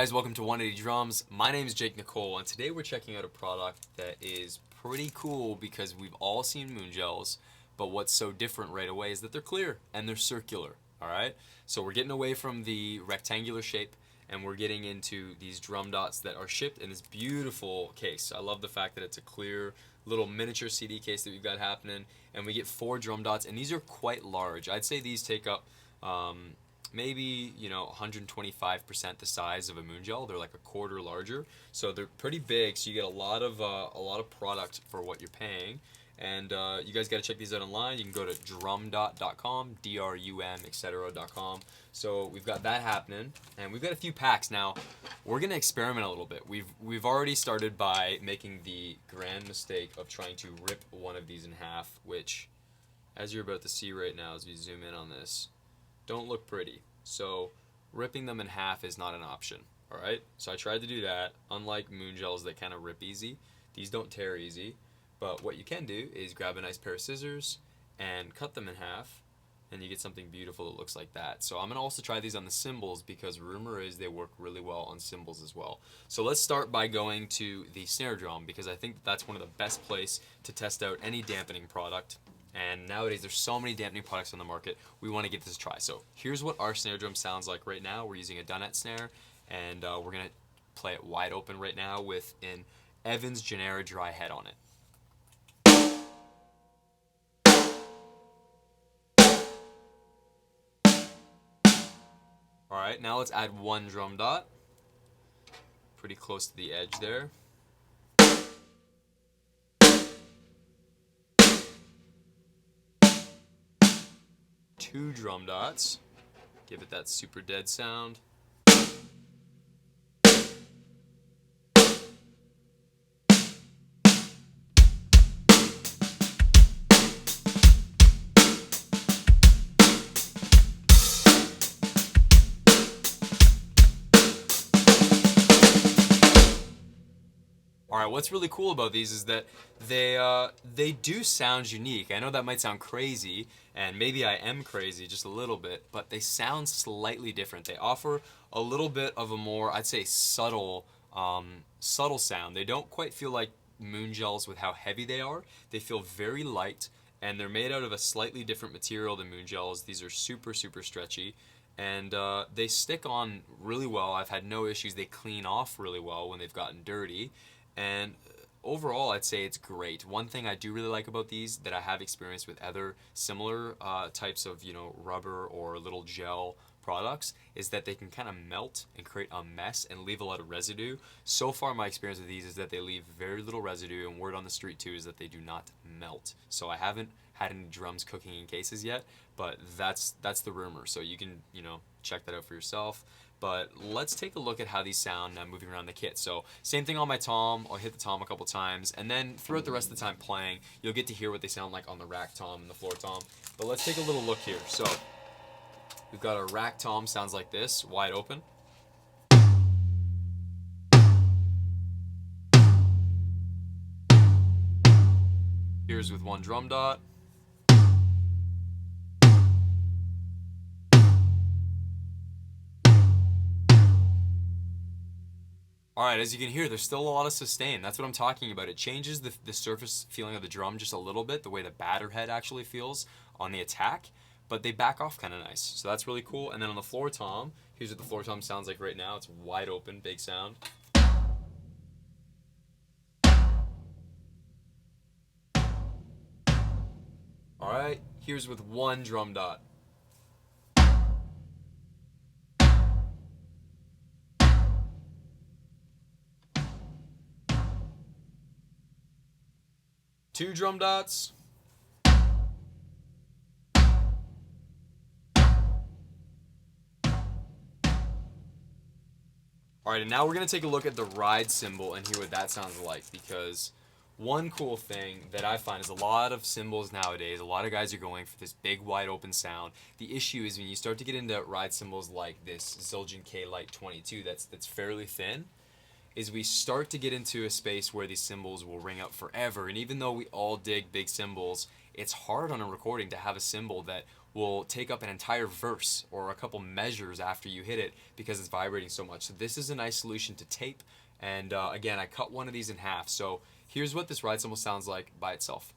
guys, welcome to 180 Drums. My name is Jake Nicole, and today we're checking out a product that is pretty cool because we've all seen moon gels, but what's so different right away is that they're clear and they're circular, alright? So we're getting away from the rectangular shape and we're getting into these drum dots that are shipped in this beautiful case. I love the fact that it's a clear little miniature CD case that we've got happening, and we get 4 drum dots, and these are quite large. I'd say these take up maybe 125% the size of a moon gel. They're like a quarter larger, so they're pretty big. So you get a lot of product for what you're paying. And you guys got to check these out online. You can go to drumdot.com, D-R-U-M, etc.com. So we've got that happening, and we've got a few packs now. We're gonna experiment a little bit. We've already started by making the grand mistake of trying to rip one of these in half, which, as you're about to see right now, as we zoom in on this, don't look pretty. So ripping them in half is not an option. All right. So I tried to do that. Unlike moon gels that kind of rip easy, these don't tear easy. But what you can do is grab a nice pair of scissors and cut them in half, and you get something beautiful that looks like that. So I'm going to also try these on the cymbals because rumor is they work really well on cymbals as well. So let's start by going to the snare drum because I think that's one of the best place to test out any dampening product. And nowadays there's so many dampening products on the market, we want to give this a try. So here's what our snare drum sounds like right now. We're using a Dunnett snare, and we're going to play it wide open right now with an Evans Genera dry head on it. Alright, now let's add 1 drum dot. Pretty close to the edge there. 2 drum dots. Give it that super dead sound. Alright, what's really cool about these is that they do sound unique. I know that might sound crazy, and maybe I am crazy just a little bit, but they sound slightly different. They offer a little bit of a more, I'd say, subtle sound. They don't quite feel like moon gels with how heavy they are. They feel very light, and they're made out of a slightly different material than moon gels. These are super, super stretchy. And they stick on really well. I've had no issues. They clean off really well when they've gotten dirty. And overall, I'd say it's great. One thing I do really like about these that I have experienced with other similar types of, rubber or little gel products is that they can kind of melt and create a mess and leave a lot of residue. So far, my experience with these is that they leave very little residue, and word on the street too is that they do not melt. So I haven't had any drums cooking in cases yet, but that's the rumor. So you can, check that out for yourself. But let's take a look at how these sound now moving around the kit. So same thing on my tom. I'll hit the tom a couple times, and then throughout the rest of the time playing, you'll get to hear what they sound like on the rack tom and the floor tom. But let's take a little look here. So we've got our rack tom, sounds like this, wide open. Here's with 1 drum dot. Alright, as you can hear, there's still a lot of sustain. That's what I'm talking about. It changes the surface feeling of the drum just a little bit, the way the batter head actually feels on the attack, but they back off kind of nice. So that's really cool. And then on the floor tom, here's what the floor tom sounds like right now. It's wide open, big sound. Alright, here's with 1 drum dot. Two drum dots. Alright, and now we're going to take a look at the ride cymbal and hear what that sounds like, because one cool thing that I find is a lot of cymbals nowadays, a lot of guys are going for this big wide open sound. The issue is when you start to get into ride cymbals like this Zildjian K-Lite 22 that's fairly thin, is we start to get into a space where these cymbals will ring out forever. And even though we all dig big cymbals, it's hard on a recording to have a cymbal that will take up an entire verse or a couple measures after you hit it because it's vibrating so much. So this is a nice solution to tape. And again, I cut one of these in half. So here's what this ride cymbal sounds like by itself.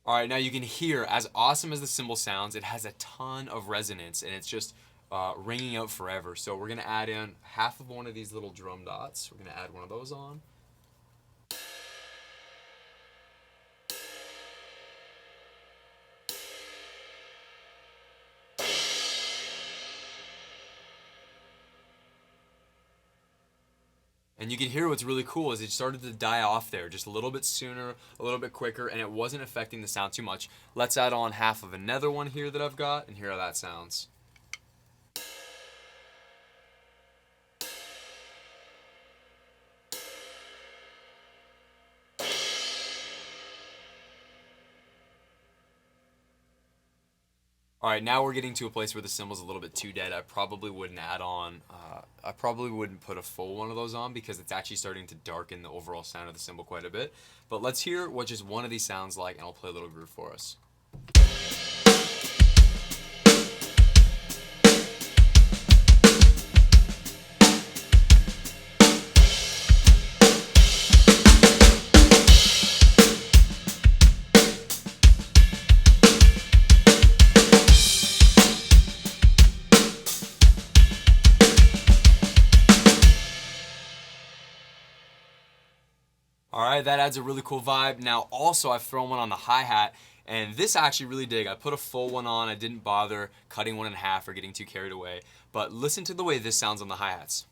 Alright, now you can hear, as awesome as the cymbal sounds, it has a ton of resonance and it's just ringing out forever. So we're going to add in half of one of these little drum dots. We're going to add one of those on. And you can hear what's really cool is it started to die off there just a little bit sooner, a little bit quicker, and it wasn't affecting the sound too much. Let's add on half of another one here that I've got and hear how that sounds. Alright, now we're getting to a place where the cymbal's a little bit too dead. I probably wouldn't add on, I probably wouldn't put a full one of those on because it's actually starting to darken the overall sound of the cymbal quite a bit. But let's hear what just one of these sounds like and I'll play a little groove for us. Alright, that adds a really cool vibe. Now also I've thrown one on the hi-hat, and this I actually really dig. I put a full one on, I didn't bother cutting one in half or getting too carried away. But listen to the way this sounds on the hi-hats.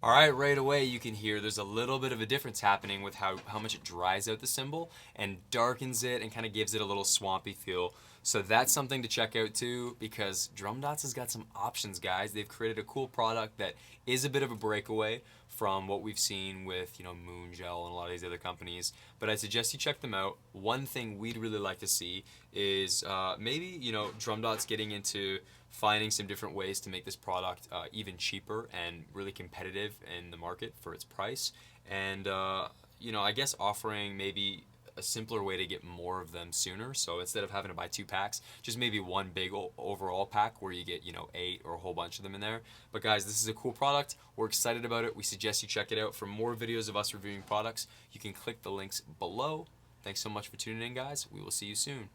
Alright, right away you can hear there's a little bit of a difference happening with how much it dries out the cymbal and darkens it and kind of gives it a little swampy feel. So that's something to check out too, because Drumdots has got some options, guys. They've created a cool product that is a bit of a breakaway from what we've seen with, Moon Gel and a lot of these other companies. But I suggest you check them out. One thing we'd really like to see is maybe, Drumdots getting into finding some different ways to make this product even cheaper and really competitive in the market for its price. And, I guess offering maybe a simpler way to get more of them sooner. So instead of having to buy 2 packs, just maybe one big overall pack where you get, 8 or a whole bunch of them in there. But guys, this is a cool product. We're excited about it. We suggest you check it out. For more videos of us reviewing products, you can click the links below. Thanks so much for tuning in, guys. We will see you soon.